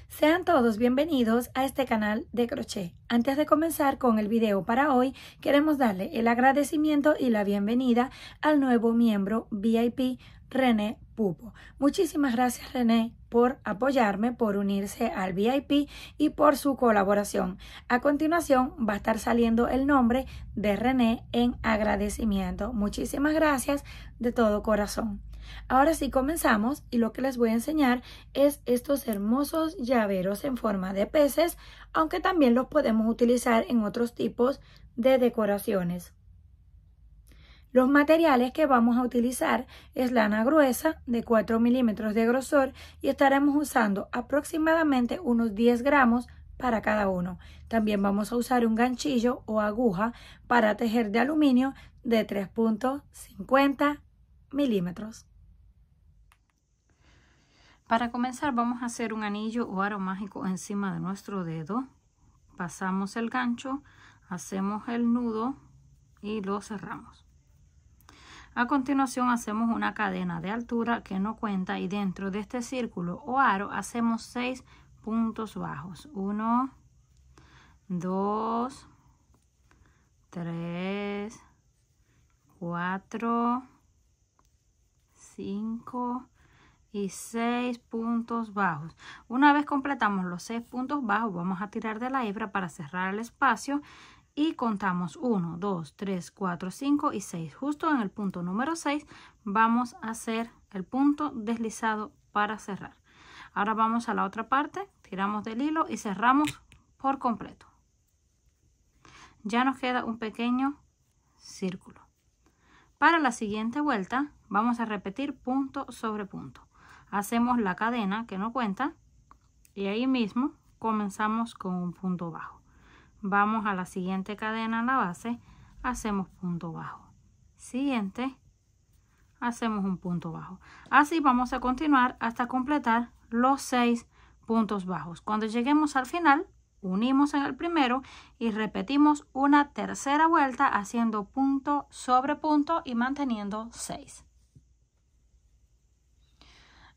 Sean todos bienvenidos a este canal de crochet. Antes de comenzar con el video para hoy, queremos darle el agradecimiento y la bienvenida al nuevo miembro VIP, René Pupo. Muchísimas gracias, René, por apoyarme, por unirse al VIP y por su colaboración. A continuación va a estar saliendo el nombre de René en agradecimiento. Muchísimas gracias de todo corazón. Ahora sí comenzamos y lo que les voy a enseñar es estos hermosos llaveros en forma de peces, aunque también los podemos utilizar en otros tipos de decoraciones. Los materiales que vamos a utilizar es lana gruesa de 4 milímetros de grosor y estaremos usando aproximadamente unos 10 gramos para cada uno. También vamos a usar un ganchillo o aguja para tejer de aluminio de 3.50 milímetros. Para comenzar vamos a hacer un anillo o aro mágico encima de nuestro dedo. Pasamos el gancho, hacemos el nudo y lo cerramos. A continuación hacemos una cadena de altura que no cuenta y dentro de este círculo o aro hacemos 6 puntos bajos. 1, 2, 3, 4, 5 y 6 puntos bajos. Una vez completamos los 6 puntos bajos, vamos a tirar de la hebra para cerrar el espacio y contamos 1, 2, 3, 4, 5 y 6. Justo en el punto número 6 vamos a hacer el punto deslizado para cerrar. Ahora vamos a la otra parte, tiramos del hilo y cerramos por completo. Ya nos queda un pequeño círculo. Para la siguiente vuelta vamos a repetir punto sobre punto. Hacemos la cadena que no cuenta y ahí mismo comenzamos con un punto bajo. Vamos a la siguiente cadena en la base, hacemos punto bajo. Siguiente, hacemos un punto bajo. Así vamos a continuar hasta completar los 6 puntos bajos. Cuando lleguemos al final, unimos en el primero y repetimos una tercera vuelta haciendo punto sobre punto y manteniendo 6.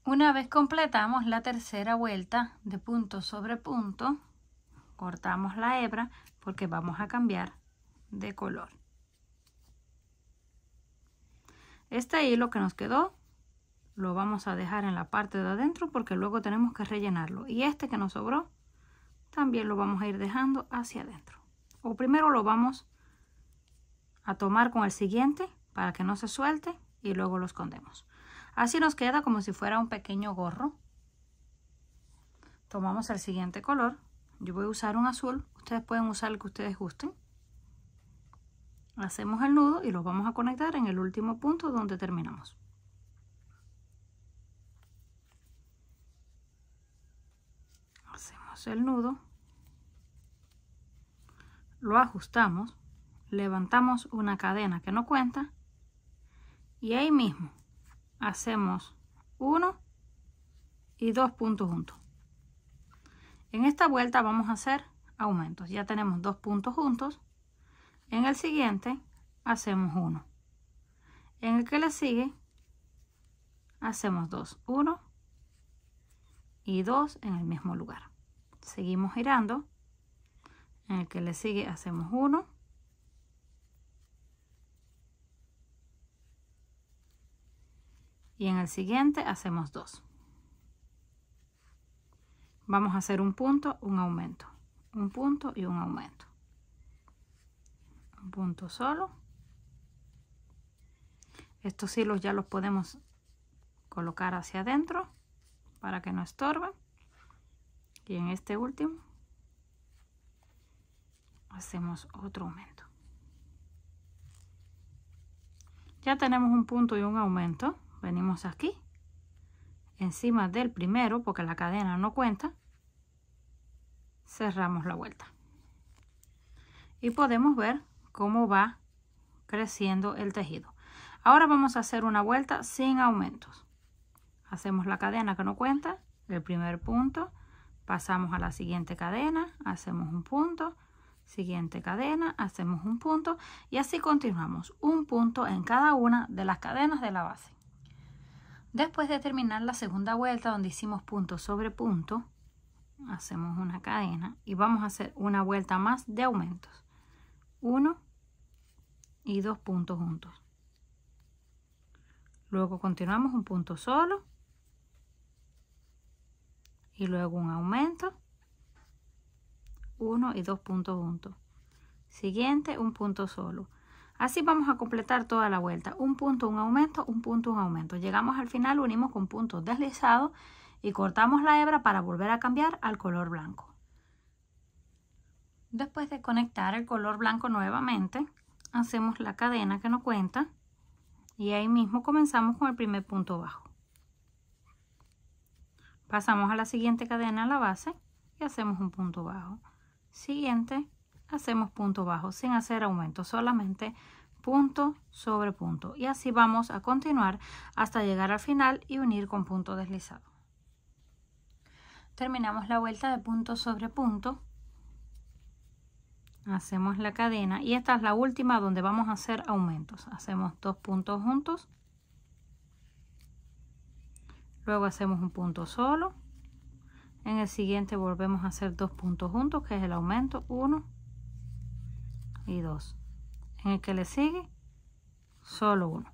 Una vez completamos la tercera vuelta de punto sobre punto, cortamos la hebra porque vamos a cambiar de color. Este hilo que nos quedó lo vamos a dejar en la parte de adentro porque luego tenemos que rellenarlo. Y este que nos sobró también lo vamos a ir dejando hacia adentro. O primero lo vamos a tomar con el siguiente para que no se suelte y luego lo escondemos. Así nos queda como si fuera un pequeño gorro. Tomamos el siguiente color. Yo voy a usar un azul. Ustedes pueden usar el que ustedes gusten. Hacemos el nudo y lo vamos a conectar en el último punto donde terminamos. Hacemos el nudo. Lo ajustamos. Levantamos una cadena que no cuenta. Y ahí mismo hacemos 1 y 2 puntos juntos. En esta vuelta vamos a hacer aumentos. Ya tenemos 2 puntos juntos. En el siguiente hacemos 1. En el que le sigue hacemos 2. 1 y 2 en el mismo lugar. Seguimos girando. En el que le sigue hacemos 1. Y en el siguiente hacemos 2. Vamos a hacer un punto, un aumento. Un punto y un aumento. Un punto solo. Estos hilos ya los podemos colocar hacia adentro para que no estorben. Y en este último hacemos otro aumento. Ya tenemos un punto y un aumento. Venimos aquí, encima del primero, porque la cadena no cuenta, cerramos la vuelta. Y podemos ver cómo va creciendo el tejido. Ahora vamos a hacer una vuelta sin aumentos. Hacemos la cadena que no cuenta, el primer punto, pasamos a la siguiente cadena, hacemos un punto, siguiente cadena, hacemos un punto y así continuamos, un punto en cada una de las cadenas de la base. Después de terminar la segunda vuelta donde hicimos punto sobre punto, hacemos una cadena y vamos a hacer una vuelta más de aumentos. 1 y 2 puntos juntos. Luego continuamos un punto solo y luego un aumento, 1 y 2 puntos juntos. Siguiente, un punto solo. Así vamos a completar toda la vuelta. Un punto, un aumento, un punto, un aumento. Llegamos al final, unimos con puntos deslizados y cortamos la hebra para volver a cambiar al color blanco. Después de conectar el color blanco nuevamente, hacemos la cadena que nos cuenta y ahí mismo comenzamos con el primer punto bajo. Pasamos a la siguiente cadena a la base y hacemos un punto bajo. Siguiente, hacemos punto bajo sin hacer aumento, solamente punto sobre punto. Y así vamos a continuar hasta llegar al final y unir con punto deslizado. Terminamos la vuelta de punto sobre punto. Hacemos la cadena y esta es la última donde vamos a hacer aumentos. Hacemos 2 puntos juntos. Luego hacemos un punto solo. En el siguiente volvemos a hacer 2 puntos juntos, que es el aumento, 1 y 2. En el que le sigue, solo 1.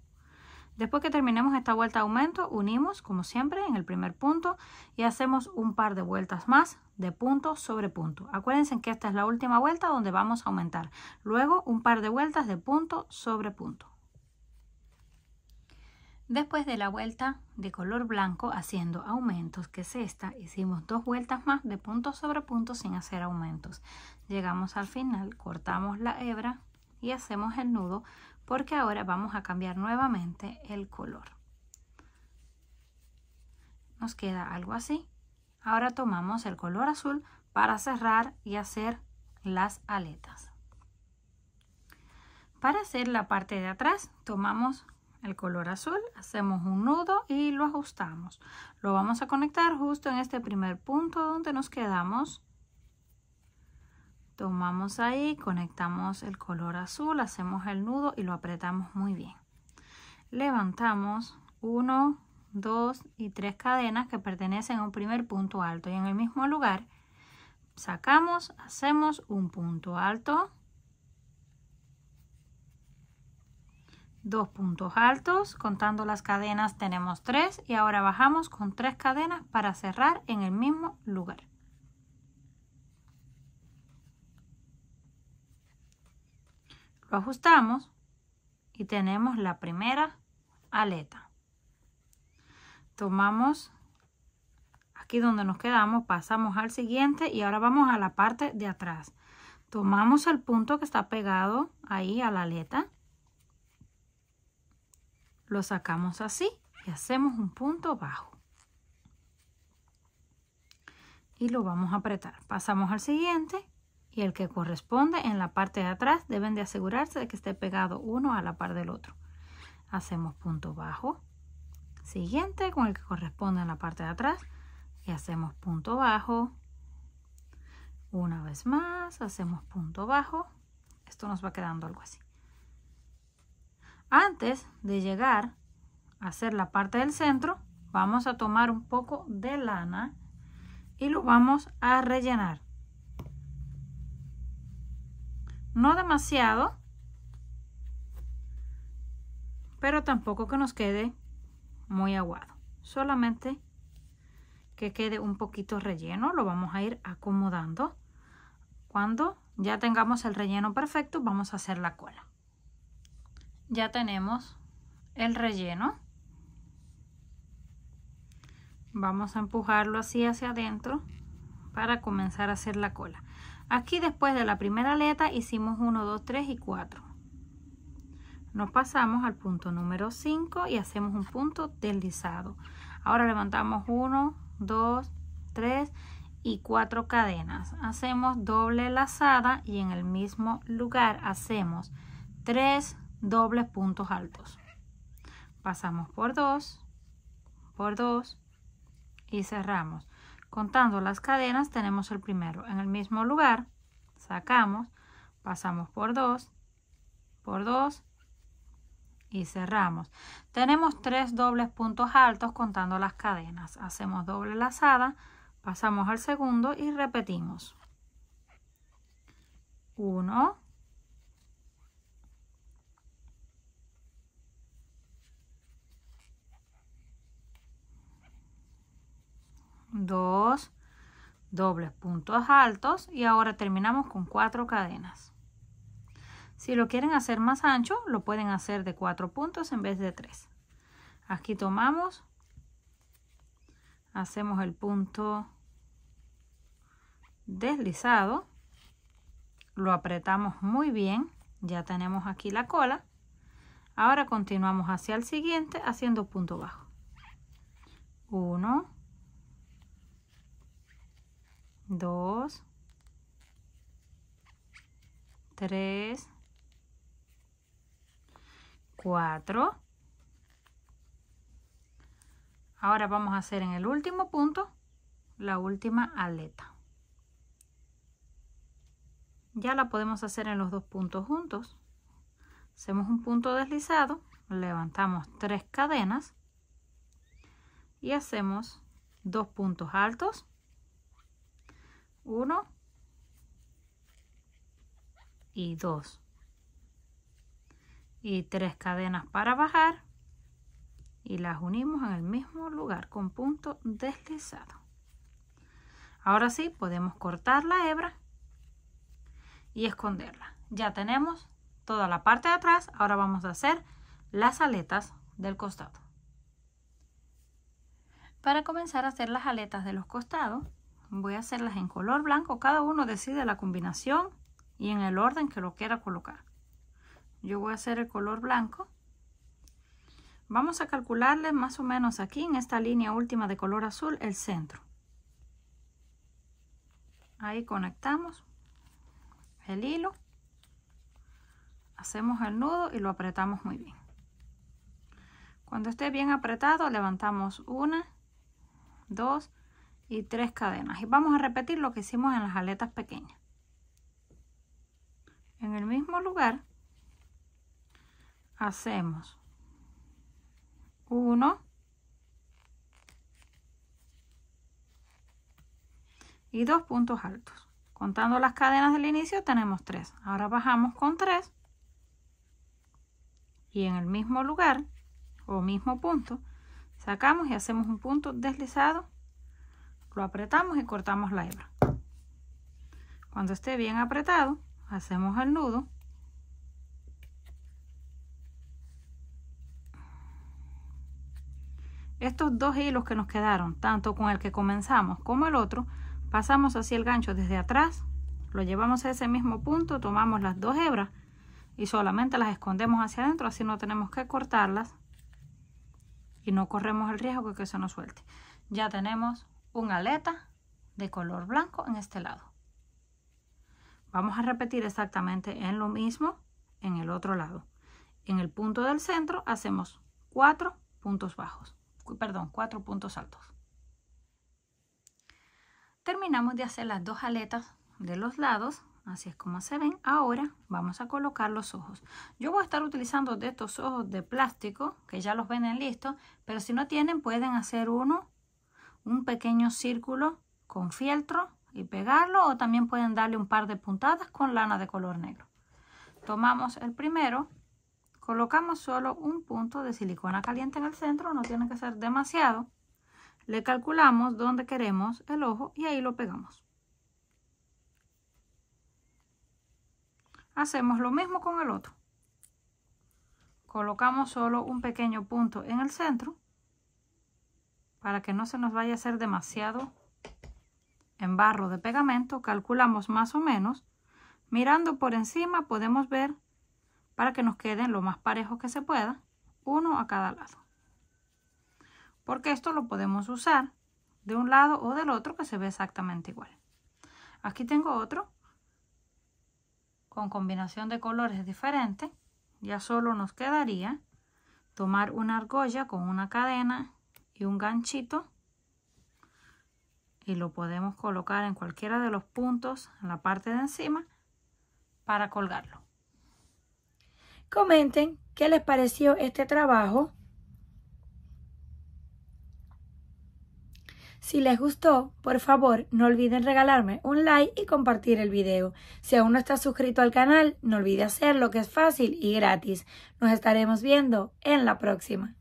Después que terminemos esta vuelta de aumento, unimos como siempre en el primer punto y hacemos un par de vueltas más de punto sobre punto. Acuérdense que esta es la última vuelta donde vamos a aumentar. Luego un par de vueltas de punto sobre punto. Después de la vuelta de color blanco haciendo aumentos, que es esta, hicimos 2 vueltas más de punto sobre punto sin hacer aumentos. Llegamos al final, cortamos la hebra y hacemos el nudo porque ahora vamos a cambiar nuevamente el color. Nos queda algo así. Ahora tomamos el color azul para cerrar y hacer las aletas. Para hacer la parte de atrás tomamos el color azul, hacemos un nudo y lo ajustamos. Lo vamos a conectar justo en este primer punto donde nos quedamos. Tomamos ahí, conectamos el color azul, hacemos el nudo y lo apretamos muy bien. Levantamos 1, 2 y 3 cadenas que pertenecen a un primer punto alto y en el mismo lugar sacamos, hacemos un punto alto, 2 puntos altos, contando las cadenas tenemos 3 y ahora bajamos con 3 cadenas para cerrar en el mismo lugar. Lo ajustamos y tenemos la primera aleta. Tomamos aquí donde nos quedamos, pasamos al siguiente y ahora vamos a la parte de atrás. Tomamos el punto que está pegado ahí a la aleta, lo sacamos así y hacemos un punto bajo. Y lo vamos a apretar. Pasamos al siguiente. Y el que corresponde en la parte de atrás deben de asegurarse de que esté pegado uno a la par del otro. Hacemos punto bajo. Siguiente con el que corresponde en la parte de atrás y hacemos punto bajo. Una vez más hacemos punto bajo. Esto nos va quedando algo así. Antes de llegar a hacer la parte del centro, vamos a tomar un poco de lana y lo vamos a rellenar. No demasiado, pero tampoco que nos quede muy aguado. Solamente que quede un poquito relleno. Lo vamos a ir acomodando. Cuando ya tengamos el relleno perfecto, vamos a hacer la cola. Ya tenemos el relleno. Vamos a empujarlo así hacia adentro para comenzar a hacer la cola. Aquí después de la primera aleta hicimos 1, 2, 3 y 4. Nos pasamos al punto número 5 y hacemos un punto deslizado. Ahora levantamos 1, 2, 3 y 4 cadenas. Hacemos doble lazada y en el mismo lugar hacemos 3 dobles puntos altos. Pasamos por 2 y cerramos. Contando las cadenas tenemos el primero en el mismo lugar, sacamos, pasamos por 2 y cerramos. Tenemos 3 dobles puntos altos contando las cadenas. Hacemos doble lazada, Pasamos al segundo y repetimos. 1, 2, dobles puntos altos y ahora terminamos con 4 cadenas. Si lo quieren hacer más ancho, lo pueden hacer de 4 puntos en vez de 3. Aquí tomamos, hacemos el punto deslizado, lo apretamos muy bien, ya tenemos aquí la cola. Ahora continuamos hacia el siguiente haciendo punto bajo. 1, 2, 3, 4. Ahora vamos a hacer en el último punto la última aleta. Ya la podemos hacer en los dos puntos juntos. Hacemos un punto deslizado, levantamos 3 cadenas y hacemos 2 puntos altos, 1 y 2, y 3 cadenas para bajar y las unimos en el mismo lugar con punto deslizado. Ahora sí podemos cortar la hebra y esconderla. Ya tenemos toda la parte de atrás. Ahora vamos a hacer las aletas del costado. Para comenzar a hacer las aletas de los costados, voy a hacerlas en color blanco. Cada uno decide la combinación y en el orden que lo quiera colocar. Yo voy a hacer el color blanco. Vamos a calcularle más o menos aquí en esta línea última de color azul el centro. Ahí conectamos el hilo, hacemos el nudo y lo apretamos muy bien. Cuando esté bien apretado, levantamos 1, 2 y 3 cadenas y vamos a repetir lo que hicimos en las aletas pequeñas. En el mismo lugar hacemos 1 y 2 puntos altos. Contando las cadenas del inicio tenemos 3. Ahora bajamos con 3 y en el mismo lugar o mismo punto sacamos y hacemos un punto deslizado, lo apretamos y cortamos la hebra. Cuando esté bien apretado, hacemos el nudo. Estos dos hilos que nos quedaron, tanto con el que comenzamos como el otro, pasamos hacia el gancho desde atrás, lo llevamos a ese mismo punto, tomamos las 2 hebras y solamente las escondemos hacia adentro, así no tenemos que cortarlas y no corremos el riesgo de que se nos suelte. Ya tenemos una aleta de color blanco en este lado. Vamos a repetir exactamente en lo mismo en el otro lado. En el punto del centro hacemos 4 puntos bajos, perdón, 4 puntos altos. Terminamos de hacer las 2 aletas de los lados, así es como se ven. Ahora vamos a colocar los ojos. Yo voy a estar utilizando de estos ojos de plástico que ya los venden listos, pero si no tienen pueden hacer un pequeño círculo con fieltro y pegarlo, o también pueden darle un par de puntadas con lana de color negro. Tomamos el primero, colocamos solo un punto de silicona caliente en el centro, no tiene que ser demasiado. Le calculamos dónde queremos el ojo y ahí lo pegamos. Hacemos lo mismo con el otro. Colocamos solo un pequeño punto en el centro para que no se nos vaya a hacer demasiado embarro de pegamento. Calculamos más o menos. Mirando por encima podemos ver, para que nos queden lo más parejos que se pueda, uno a cada lado. Porque esto lo podemos usar de un lado o del otro que se ve exactamente igual. Aquí tengo otro con combinación de colores diferentes. Ya solo nos quedaría tomar una argolla con una cadena y un ganchito y lo podemos colocar en cualquiera de los puntos en la parte de encima para colgarlo. Comenten qué les pareció este trabajo. Si les gustó, por favor, no olviden regalarme un like y compartir el video. Si aún no estás suscrito al canal, no olvides hacerlo, que es fácil y gratis. Nos estaremos viendo en la próxima.